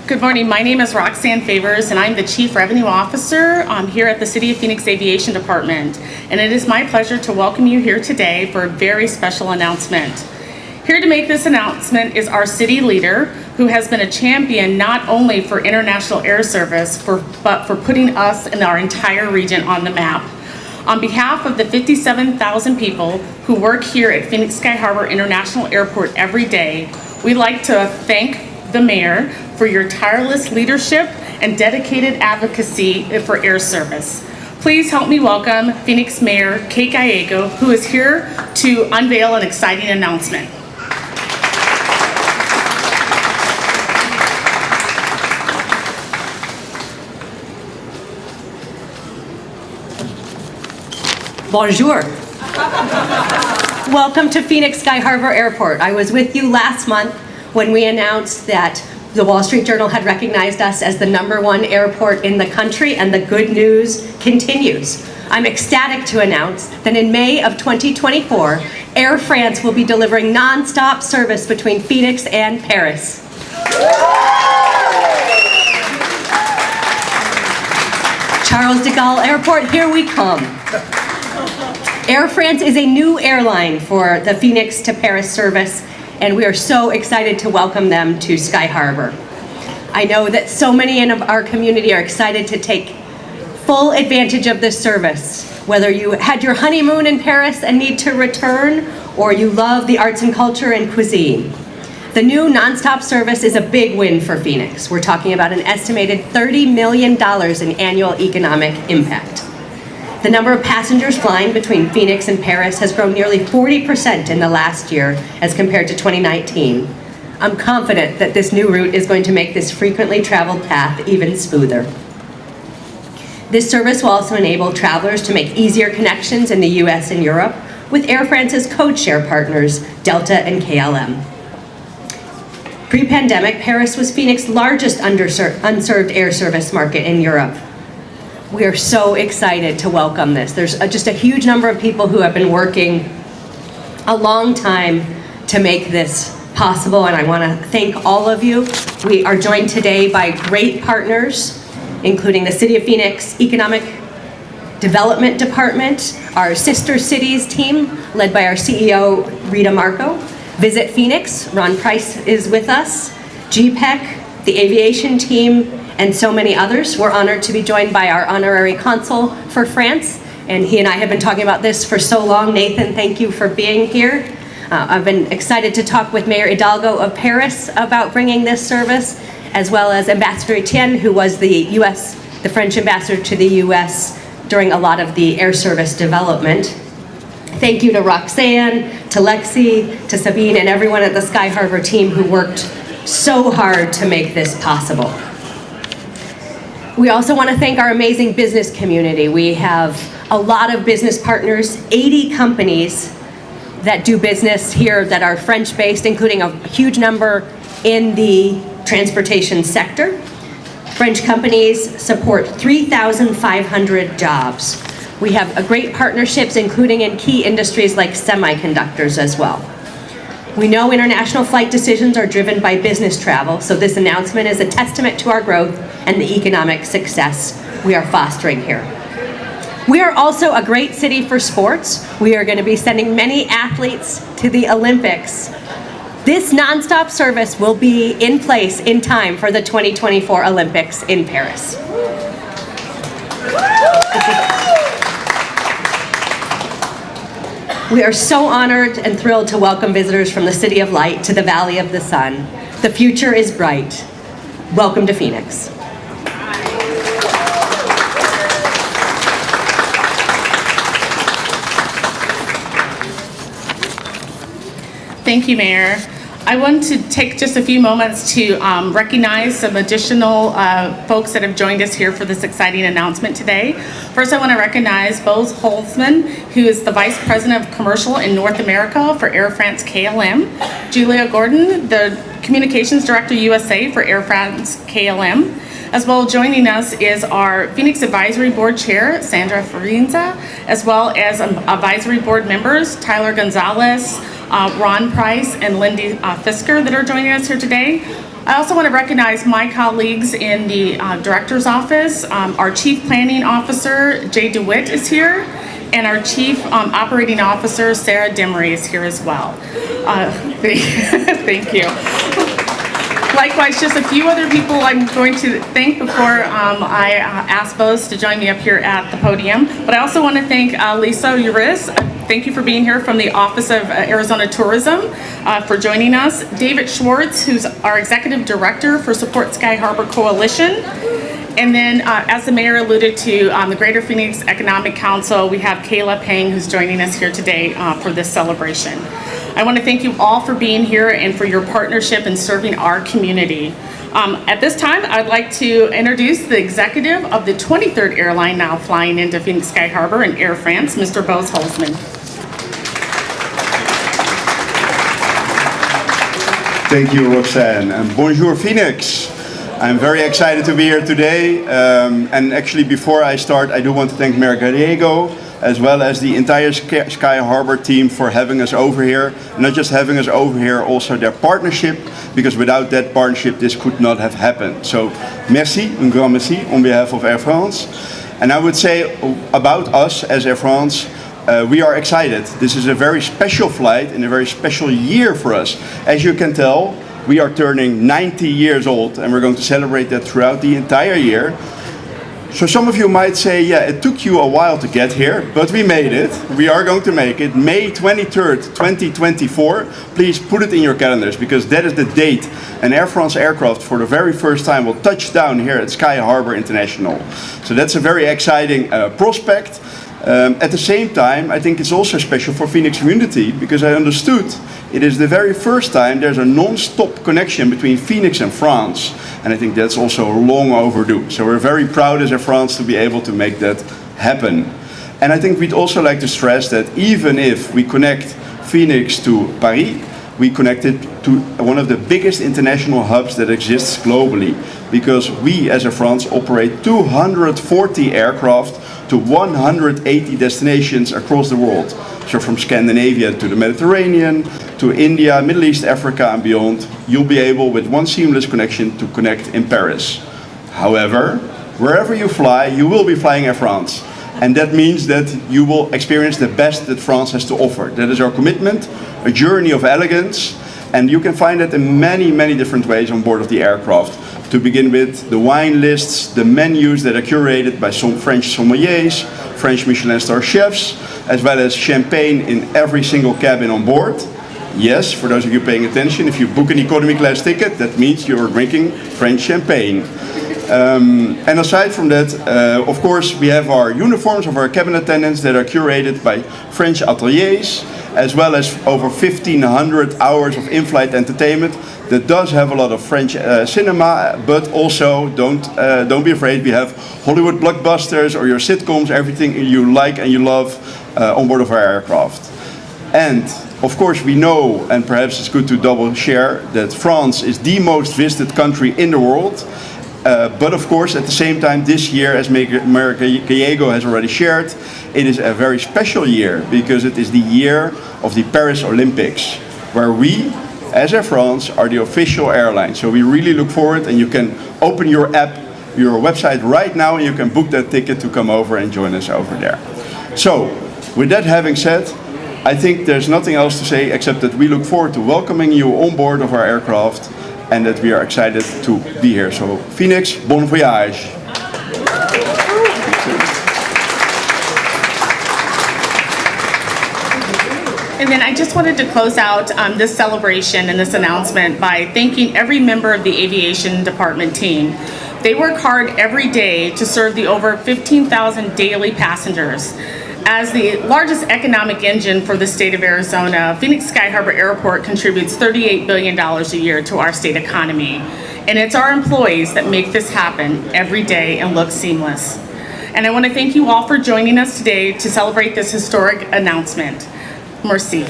Good morning. My name is Roxanne Favors, and I'm the Chief Revenue Officer here at the City of Phoenix Aviation Department. And it is my pleasure to welcome you here today for a very special announcement. Here to make this announcement is our city leader, who has been a champion not only for international air service, but for putting us and our entire region on the map. On behalf of the 57,000 people who work here at Phoenix Sky Harbor International Airport every day, we'd like to thank the Mayor for your tireless leadership and dedicated advocacy for air service. Please help me welcome Phoenix Mayor Kate Gallego, who is here to unveil an exciting announcement. Bonjour. Welcome to Phoenix Sky Harbor Airport. I was with you last month when we announced that the Wall Street Journal had recognized us as the #1 airport in the country, and the good news continues. I'm ecstatic to announce that in May of 2024, Air France will be delivering non-stop service between Phoenix and Paris. Charles de Gaulle Airport, here we come. Air France is a new airline for the Phoenix to Paris service, and we are so excited to welcome them to Sky Harbor. I know that so many in our community are excited to take full advantage of this service. Whether you had your honeymoon in Paris and need to return, or you love the arts and culture and cuisine. The new nonstop service is a big win for Phoenix. We're talking about an estimated $30 million in annual economic impact. The number of passengers flying between Phoenix and Paris has grown nearly 40% in the last year as compared to 2019. I'm confident that this new route is going to make this frequently traveled path even smoother. This service will also enable travelers to make easier connections in the US and Europe with Air France's code-share partners, Delta and KLM. Pre-pandemic, Paris was Phoenix's largest unserved air service market in Europe. We are so excited to welcome this. There's just a huge number of people who have been working a long time to make this possible, and I want to thank all of you. We are joined today by great partners, including the City of Phoenix Economic Development Department, our Sister Cities team, led by our CEO, Rita Marco, Visit Phoenix, Ron Price is with us, GPEC, the aviation team, and so many others. We're honored to be joined by our honorary consul for France, and he and I have been talking about this for so long. Nathan, thank you for being here. I've been excited to talk with Mayor Hidalgo of Paris about bringing this service, as well as Ambassador Etienne, who was the French ambassador to the US during a lot of the air service development. Thank you to Roxanne, to Lexi, to Sabine, and everyone at the Sky Harbor team who worked so hard to make this possible. We also want to thank our amazing business community. We have a lot of business partners, 80 companies that do business here that are French-based, including a huge number in the transportation sector. French companies support 3,500 jobs. We have great partnerships, including in key industries like semiconductors as well. We know international flight decisions are driven by business travel, so this announcement is a testament to our growth and the economic success we are fostering here. We are also a great city for sports. We are going to be sending many athletes to the Olympics. This nonstop service will be in place in time for the 2024 Olympics in Paris. We are so honored and thrilled to welcome visitors from the City of Light to the Valley of the Sun. The future is bright. Welcome to Phoenix. Thank you, Mayor. I want to take just a few moments to recognize some additional folks that have joined us here for this exciting announcement today. First, I want to recognize Bose Holzman, who is the Vice President of Commercial in North America for Air France KLM. Julia Gordon, the Communications Director USA for Air France KLM. As well, joining us is our Phoenix Advisory Board Chair, Sandra Farinza, as well as advisory board members, Tyler Gonzalez, Ron Price, and Lindy Fisker that are joining us here today. I also want to recognize my colleagues in the Director's Office. Our Chief Planning Officer, Jay DeWitt, is here, and our Chief Operating Officer, Sarah Demery, is here as well. Thank you. Likewise, just a few other people I'm going to thank before I ask both to join me up here at the podium. But I also want to thank Lisa Uris. Thank you for being here from the Office of Arizona Tourism for joining us. David Schwartz, who's our Executive Director for Support Sky Harbor Coalition. And then, as the mayor alluded to, the Greater Phoenix Economic Council, we have Kayla Pang, who's joining us here today for this celebration. I want to thank you all for being here and for your partnership in serving our community. At this time, I'd like to introduce the executive of the 23rd airline now flying into Phoenix Sky Harbor in Air France, Mr. Bose Holzman. Thank you, Roxanne, and bonjour, Phoenix. I'm very excited to be here today, and actually before I start, I do want to thank Mayor Gallego, as well as the entire Sky Harbor team for having us over here. Not just having us over here, also their partnership, because without that partnership, this could not have happened. So, merci, un grand merci, on behalf of Air France. And I would say about us as Air France, we are excited. This is a very special flight and a very special year for us. As you can tell, we are turning 90 years old, and we're going to celebrate that throughout the entire year. So some of you might say, yeah, it took you a while to get here, but we made it. We are going to make it. May 23rd, 2024. Please put it in your calendars, because that is the date an Air France aircraft for the very first time will touch down here at Sky Harbor International. So that's a very exciting prospect. At the same time, I think it's also special for Phoenix community, because I understood it is the very first time there's a non-stop connection between Phoenix and France. And I think that's also long overdue. So we're very proud as Air France to be able to make that happen. And I think we'd also like to stress that even if we connect Phoenix to Paris, we connect it to one of the biggest international hubs that exists globally, because we as Air France operate 240 aircraft to 180 destinations across the world. So from Scandinavia to the Mediterranean, to India, Middle East, Africa and beyond, you'll be able with one seamless connection to connect in Paris. However, wherever you fly, you will be flying Air France. And that means that you will experience the best that France has to offer. That is our commitment, a journey of elegance, and you can find that in many, many different ways on board of the aircraft. To begin with, the wine lists, the menus that are curated by some French sommeliers, French Michelin star chefs, as well as champagne in every single cabin on board. Yes, for those of you paying attention, if you book an economy class ticket, that means you're drinking French champagne. And aside from that, of course, we have our uniforms of our cabin attendants that are curated by French ateliers, as well as over 1,500 hours of in-flight entertainment that does have a lot of French cinema, but also don't be afraid, we have Hollywood blockbusters or your sitcoms, everything you like and you love on board of our aircraft. And of course we know, and perhaps it's good to double share, that France is the most visited country in the world. But of course, at the same time, this year, as Mayor Gallego has already shared, it is a very special year, because it is the year of the Paris Olympics, where we, as Air France, are the official airline. So we really look forward, and you can open your app, your website right now, and you can book that ticket to come over and join us over there. So, with that having said, I think there's nothing else to say except that we look forward to welcoming you on board of our aircraft, and that we are excited to be here. So, Phoenix, bon voyage. And then I just wanted to close out this celebration and this announcement by thanking every member of the aviation department team. They work hard every day to serve the over 15,000 daily passengers. As the largest economic engine for the state of Arizona, Phoenix Sky Harbor Airport contributes $38 billion a year to our state economy. And it's our employees that make this happen every day and look seamless. And I want to thank you all for joining us today to celebrate this historic announcement. Merci.